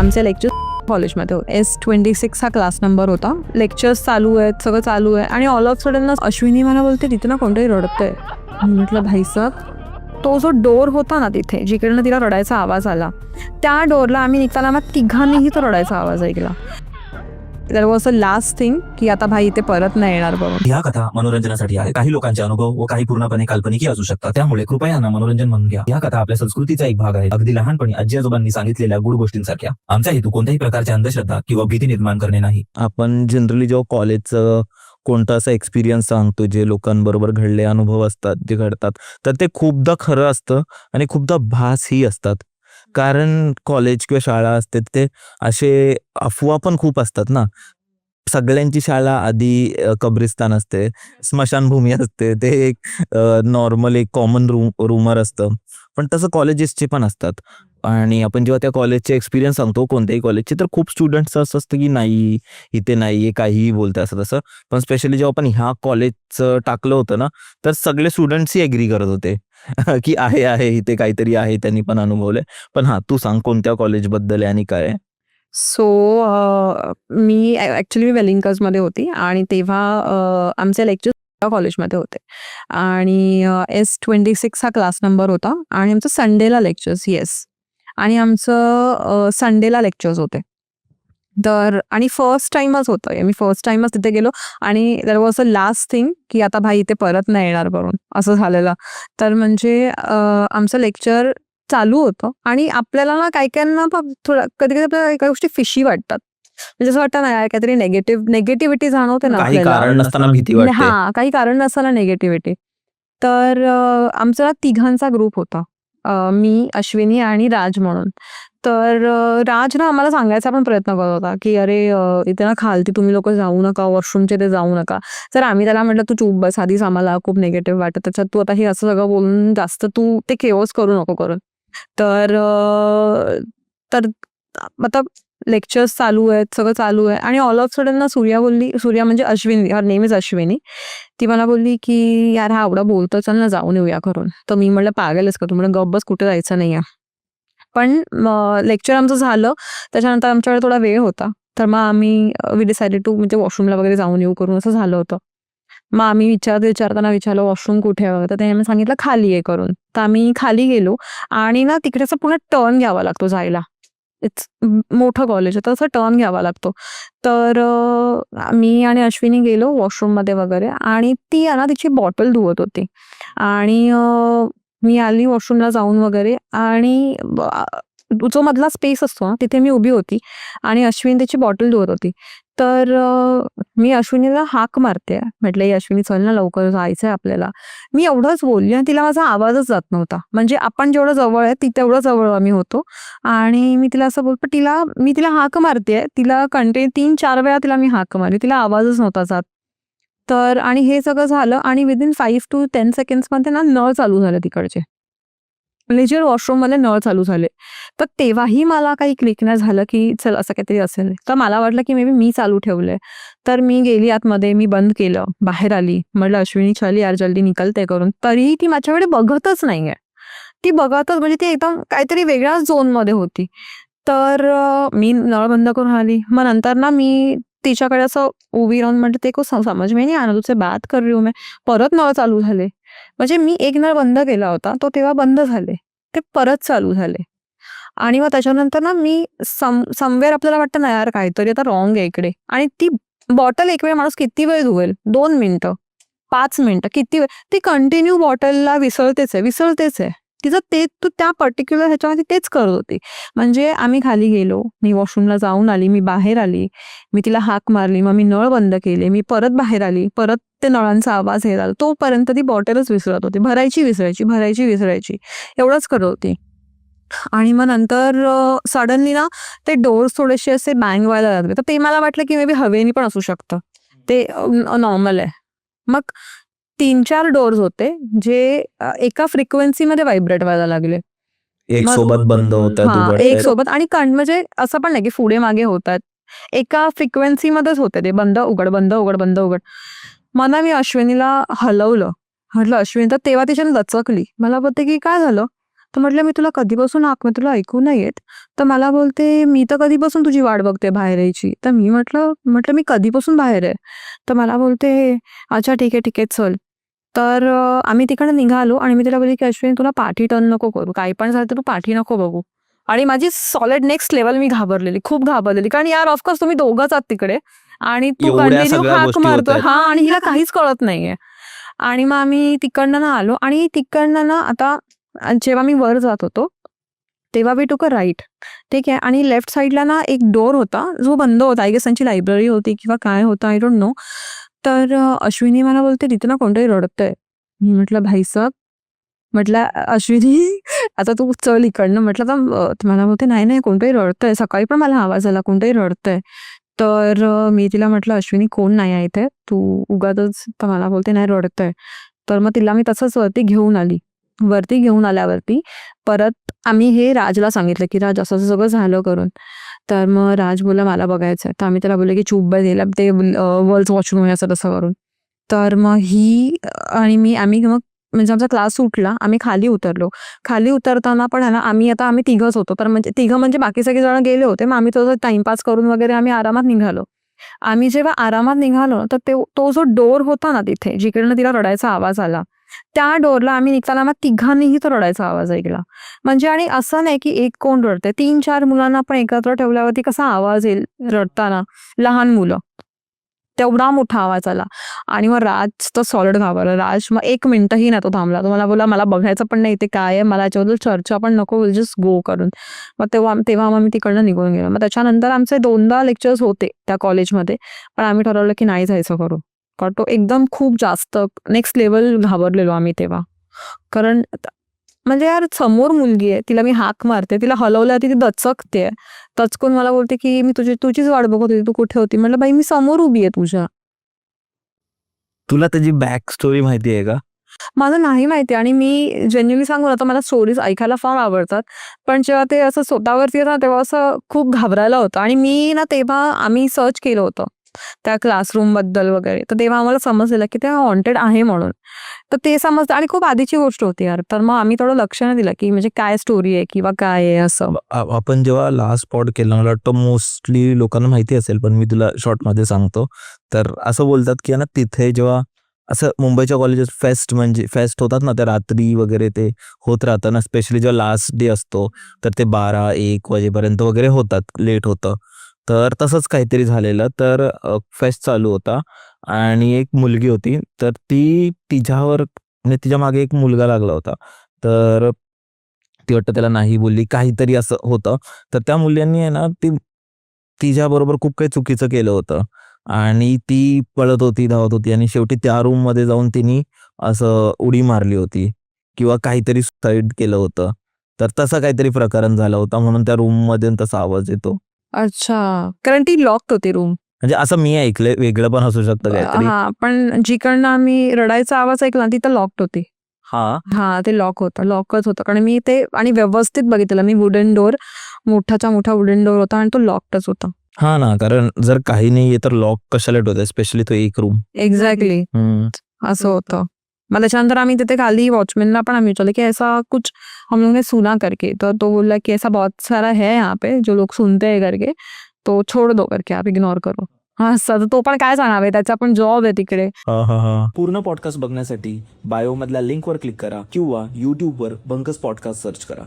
आमचे लेक्चर कॉलेजमध्ये होते. S26 हा क्लास नंबर होता. लेक्चर्स चालू आहेत, सगळं चालू आहे आणि ऑल ऑफ सडन अश्विनी मला बोलते तिथे ना कोणतरी रडतंय. म्हटलं भाईसाहेब, तो जो डोर होता ना तिथे जिकडनं तिला रडायचा आवाज आला, त्या डोरला आम्ही निघताना मग तिघांनीही तो रडायचा आवाज ऐकला. That was a last thing की आता भाई इथे परत नाही येणार बघून. ह्या कथा मनोरंजनासाठी आहे. काही लोकांचे अनुभव व काही पूर्णपणे काल्पनिकही असू शकतात. त्यामुळे कृपया यांना मनोरंजन म्हणून घ्या. या कथा आपल्या संस्कृतीचा एक भाग आहे. अगदी लहानपणी आजी आजोबांनी सांगितलेल्या गुड गोष्टींसारख्या. आमचा हेतू कोणत्याही प्रकारच्या अंधश्रद्धा किंवा भीती निर्माण करणे नाही. आपण जनरली जेव्हा कॉलेजचं कोणता असा एक्सपिरियन्स सांगतो, जे लोकांबरोबर घडले अनुभव असतात, जे घडतात, तर ते खूपदा खरं असतं आणि खूपदा भासही असतात. कारण कॉलेज किंवा शाळा असते ते असे अफवा पण खूप असतात ना. सगळ्यांची शाळा आधी कब्रिस्तान असते, स्मशानभूमी असते, ते एक नॉर्मल एक कॉमन रूमर असतं. पण तसं कॉलेजेसचे पण असतात. आणि आपण जेव्हा त्या कॉलेजचे एक्सपिरियन्स सांगतो कोणत्याही कॉलेजचे, तर खूप स्टुडंट्स असं असतं की नाही इथे नाही, काहीही बोलते असं तसं. पण स्पेशली जेव्हा आपण ह्या कॉलेजचं टाकलं होतं ना, तर सगळे स्टुडंट्सही ॲग्री करत होते की आहे इथे काहीतरी आहे, त्यांनी पण अनुभवलंय. पण हां, तू सांग कोणत्या कॉलेजबद्दल आहे आणि काय आहे? सो मी ॲक्च्युली वेलिंगकर्समध्ये होती आणि तेव्हा आमचे लेक्चर कॉलेजमध्ये होते आणि S26 हा क्लास नंबर होता आणि आमचं संडेला लेक्चर्स आणि आमचं संडेला लेक्चर्स होते. तर आणि फर्स्ट टाइमच होतं, मी फर्स्ट टाइमच तिथे गेलो आणि that was a last thing की आता भाई इथे परत नाही येणार करून असं झालेलं. तर म्हणजे आमचं लेक्चर चालू होतं आणि आपल्याला ना काही थोडं कधी कधी आपल्याला काही गोष्टी फिशी वाटतात. म्हणजे असं वाटतं ना यार काहीतरी नेगेटिव्हिटी जाणवते ना काही आपल्याला. कारण नसताना भीती वाटते. हा, काही कारण नसताना नेगेटिव्हिटी. तर आमचा ना तिघांचा ग्रुप होता. मी, अश्विनी आणि राज म्हणून. तर राज ना आम्हाला सांगायचा पण प्रयत्न करत होता की अरे इथे ना खालती तुम्ही लोक जाऊ नका, वॉशरूमच्या इथे जाऊ नका. तर आम्ही त्याला म्हटलं तू चूप बस, आधीच आम्हाला खूप निगेटिव्ह वाटत, त्याच्यात तू आता हे असं सगळं बोलून जास्त तू ते केओस करू नको करून. तर तर मतलब लेक्चर्स चालू आहेत, सगळं चालू आहे आणि ऑल ऑफ सडन ना सूर्या म्हणजे Ashwini, her name is Ashwini, ती मला बोलली की यार हा एवढा बोलतो, चल ना जाऊन येऊया करून. तर मी म्हटलं पागलच का तू, म्हणलं गप्प बस, कुठे जायचं नाही आहे. पण लेक्चर आमचं झालं, त्याच्यानंतर आमच्याकडे थोडा वेळ होता. तर मग आम्ही वी डिसाइडेड टू म्हणजे वॉशरूमला वगैरे जाऊन येऊ करून असं झालं होतं. मग आम्ही विचारताना विचारलं वॉशरूम कुठे आहे, तर त्याने सांगितलं खाली आहे करून. तर आम्ही खाली गेलो आणि ना तिकडे असं पुन्हा टर्न घ्यावा लागतो जायला. इट्स मोठं कॉलेज आहे, तर असं टर्न घ्यावा लागतो. तर मी आणि अश्विनी गेलो वॉशरूममध्ये वगैरे आणि ती आहे ना तिची बॉटल धुवत होती आणि मी आली वॉशरूमला जाऊन वगैरे आणि जो मधला स्पेस असतो ना तिथे मी उभी होती आणि अश्विनी त्याची बॉटल धुवत होती. तर मी अश्विनीला हाक मारते, म्हटलं ये अश्विनी चल ना लवकर जायचंय आपल्याला. मी एवढंच बोलली आणि तिला माझा आवाजच जात नव्हता. म्हणजे आपण जेवढं जवळ आहे ती तेवढं जवळ आम्ही होतो आणि मी तिला असं बोलतो, मी तिला हाक मारते, तिला कंटिन्यू 3-4 वेळा तिला मी हाक मारली, तिला आवाजच नव्हता जात. तर आणि हे सगळं झालं आणि विदिन 5 to 10 सेकंड्समध्ये ना नळ चालू झाले तिकडचे. लेजर वॉशरूममध्ये नळ चालू झाले. तर तेव्हाही मला काही क्लिक नाही झालं की चल असं काहीतरी असेल. तर मला वाटलं की मे बी मी चालू ठेवलंय. तर मी गेली आतमध्ये, मी बंद केलं, बाहेर आली. म्हटलं अश्विनी चल यार जल्दी निकलते करून. तरीही ती माझ्याकडे बघतच नाहीये. ती बघतच म्हणजे ती एकदम काहीतरी वेगळ्याच झोनमध्ये होती. तर मी नळ बंद करून आली. मग नंतर ना मी तिच्याकडे असं उभी राहून म्हटलं ते को समझ में नहीं आ रहा तुझसे बात कर रही हूँ मैं. परत नळ चालू झाले. म्हणजे मी एक नळ बंद केला होता, तो तेव्हा बंद झाले. ते परत चालू झाले. आणि मग त्याच्यानंतर ना मी समवेअर आपल्याला वाटतं ना यार काहीतरी आता रॉंग आहे इकडे. आणि ती बॉटल एक वेळ माणूस किती वेळ धुवेल? 2 मिनिटं, 5 मिनिटं, किती वेळ? ती कंटिन्यू बॉटलला विसळतेच आहे. तिचं ते तू त्या पर्टिक्युलर ह्याच्यामध्ये तेच करत होती. म्हणजे आम्ही खाली गेलो, मी वॉशरूमला जाऊन आली, मी बाहेर आली, मी तिला हाक मारली, मग मी नळ बंद केले, मी परत बाहेर आली, परत ते नळांचा आवाज हे झाला. तोपर्यंत ती बॉटलच विसरत होती. भरायची एवढंच करत होती. आणि मग नंतर सडनली ना ते डोअर्स थोडेसे असे बँग व्हायला लागले. तर ते मला वाटलं की मे बी हवेनी पण असू शकतं, ते नॉर्मल आहे. मग 3-4 डोअर्स होते जे एका फ्रिक्वेन्सीमध्ये व्हायब्रेट व्हायला लागले. एक मग सोबत बंद होतात, हां, एक उघडतायत. सोबत आणि म्हणजे असं पण नाही की पुढे मागे होतात. एका फ्रिक्वेन्सीमध्येच होते ते बंद उघड, बंद उघड, बंद उघड. मग ना मी अश्विनीला हलवलं. म्हटलं अश्विनी, तर तेव्हा तिच्याने दचकली. मला बोलते की काय झालं? तर म्हटलं, "मी तुला कधीपासून हाक तुला ऐकू नाही येत?" तर मला बोलते, "मी तर कधीपासून तुझी वाट बघते बाहेर यायची." तर मी म्हटलं म्हटलं, "मी कधीपासून बाहेर आहे?" तर मला बोलते, "अच्छा ठीक आहे, ठीक आहे, चल." तर आम्ही तिकडनं निघालो आणि मी तिला बोलली, की "अश्विनी तुला पाठी टर्न नको करू. काही पण झालं तर तू पाठी नको बघू." आणि माझी सॉलिड नेक्स्ट लेव्हल मी घाबरलेली, खूप घाबरलेली. कारण यार ऑफकोर्स तुम्ही दोघंच आहात तिकडे आणि तू एवढ्या कंटिन्यू सगळ्या हाक गोष्टी मारतोय होतायत. आणि हिला काहीच कळत नाहीये. आणि मग आम्ही तिकडनं ना आलो आणि तिकडनं ना आता जेव्हा मी वर जात होतो, तेव्हा वी टूक अ राईट. ठीक आहे. आणि लेफ्ट साईडला ना एक डोर होता, जो बंद होता. आय गेस त्यांची लायब्ररी होती किंवा काय होतं आय डोंट नो. तर अश्विनी मला बोलते, "तिथे ना कोणतरी रडतंय." मी म्हटलं, "भाईसाहब." म्हटलं, अश्विनी आता तू चल इकडनं." म्हटलं, तर मला बोलते, "नाही, नाही, कोणतरी रडतंय. सकाळी पण मला आवाज आला, कोणतरी रडतंय." तर मी तिला म्हटलं, "अश्विनी कोण नाही आहे इथे, तू उगाचच." तर मला बोलते, "नाही, रडतंय." तर मग तिला मी तसंच वरती घेऊन आली. वरती घेऊन आल्यावरती परत आम्ही हे राजला सांगितलं, की "राज असं-असं सगळं झालं करून." तर मग राज बोलला, "मला बघायचंय." तर आम्ही त्याला बोललो, की "चूप बस, हिला ते वर्ल्ड वॉशरूम आहे असं तसं करून." तर मग ही आणि मी आम्ही मग म्हणजे आमचा क्लास सुटला. आम्ही खाली उतरलो. खाली उतरताना पण आहे ना, आम्ही तिघंच होतो. तर म्हणजे तिघं म्हणजे बाकी सगळे जण गेले होते. मग आम्ही थोडंसं टाईमपास करून वगैरे आम्ही आरामात निघालो. आम्ही जेव्हा आरामात निघालो ना, तर तो जो डोर होता ना तिथे, जिकडनं तिला रडायचा आवाज आला, त्या डोरला आम्ही निघताना मग तिघांनीही तो रडायचा आवाज ऐकला. म्हणजे आणि असं नाही की एक कोण रडतंय. 3-4 मुलांना पण एकत्र ठेवल्यावरती कसा आवाज येईल रडताना, लहान मुलं. तेवढा मोठा आवाज आला आणि मग राज तर सॉलिड घाबरला. राज मग 1 मिनिटही नाही तो थांबला. तो मला बोलला, "मला बघायचं पण नाही इथे काय आहे. मला याच्याबद्दल चर्चा पण नको. विल जस्ट गो" करून. मग तेव्हा मग मी तिकडनं निघून गेलो. मग त्याच्यानंतर आमचे 2दा लेक्चर्स होते त्या कॉलेजमध्ये. पण आम्ही ठरवलं की नाही जायचं करून. कारण तो एकदम खूप जास्त नेक्स्ट लेव्हल घाबरलेलो आम्ही तेव्हा. कारण म्हणजे यार समोर मुलगी आहे. तिला मी हाक मारते. तिला हलवल्यावरती ती दचकते. दचकून मला बोलते, की "मी तुझीच वाट बघत होती. तू कुठे होती?" म्हटलं, "बाई मी समोर उभी आहे तुझ्या." तुला त्याची बॅक स्टोरी माहिती आहे का? मला नाही माहिती आणि मी जेन्युइनली सांगू ना, तर मला स्टोरीज ऐकायला फार आवडतात. पण जेव्हा ते असं स्वतःवरती येतं ना, तेव्हा असं खूप घाबरायला होतं आणि मी ना तेव्हा आम्ही सर्च केलं होतं, त्या क्लासरूमबद्दल वगैरे. तर तेव्हा आम्हाला समजलेलं, की ते हॉन्टेड आहे म्हणून. तर ते समजलं आणि खूप आधीची गोष्ट होती यार. तर मग आम्ही थोडं लक्ष नाही दिलं, की म्हणजे काय स्टोरी आहे किंवा काय आहे असं. आपण जेव्हा लास्ट पॉड केला मला वाटतं मोस्टली लोकांना माहिती असेल, पण मी तुला शॉर्टमध्ये सांगतो. तर असं बोलतात, की आहे ना तिथे जेव्हा असं मुंबईच्या कॉलेजेस म्हणजे फेस्ट होतात ना, त्या रात्री वगैरे ते होत राहतं ना, स्पेशली जेव्हा लास्ट डे असतो, तर ते 12-1 वाजेपर्यंत वगैरे होतात, लेट होतं. तर तसंच काहीतरी झालेलं. तर फेस्ट चालू होता आणि एक मुलगी होती, तर ती तिच्यावर म्हणजे तिच्या मागे एक मुलगा लागला होता. तर ती वाटतं त्याला नाही बोलली, काहीतरी असं होतं. तर त्या मुलांनी आहे ना, तिच्याबरोबर खूप काही चुकीचं केलं होतं आणि ती पळत होती, धावत होती आणि शेवटी त्या रूममध्ये जाऊन तिने असं उडी मारली होती किंवा काहीतरी सुसाईड केलं होतं. तर तसा काहीतरी प्रकरण झाला होता म्हणून त्या रूममध्ये तसा आवाज येतो. अच्छा. कारण ती लॉक्ड होती रूम. म्हणजे असं मी ऐकलंय, वेगळं पण असू शकतं काहीतरी. हां, पण जिकडनं आम्ही रडायचा आवाज ऐकला ती तर लॉक्ड होती. हां. हां, ते लॉक होतं. लॉकच होतं. कारण मी ते आणि व्यवस्थित बघितलेलं मी वुडन डोअर, मोठाच्या मोठा वुडन डोअर होता आणि तो लॉक्डच होता. हां ना, कारण जर काही नाहीये तर लॉक कशाला ठेवताय? स्पेशली तो एक रूम. एक्झॅक्टली. हं. असं होतं. मग त्याच्यानंतर आम्ही तिथे खाली वॉचमॅनला पण आम्ही विचारलं, की ऐसा कुछ हम लोगों ने सुना करके. तर तो बोलला, की ऐसा बहुत सारा है यहाँ पे जो लोग सुनते हैं करके, तो छोड़ दो करके आप इग्नोर करो. हां, असं तर तो पण काय सांगावे त्याचा पण जॉब आहे तिकडे. हां, हां, हां. पूर्ण पॉडकास्ट बघण्यासाठी बायोमधल्या लिंकवर क्लिक करा किंवा यूट्यूबवर बंकस पॉडकास्ट सर्च करा.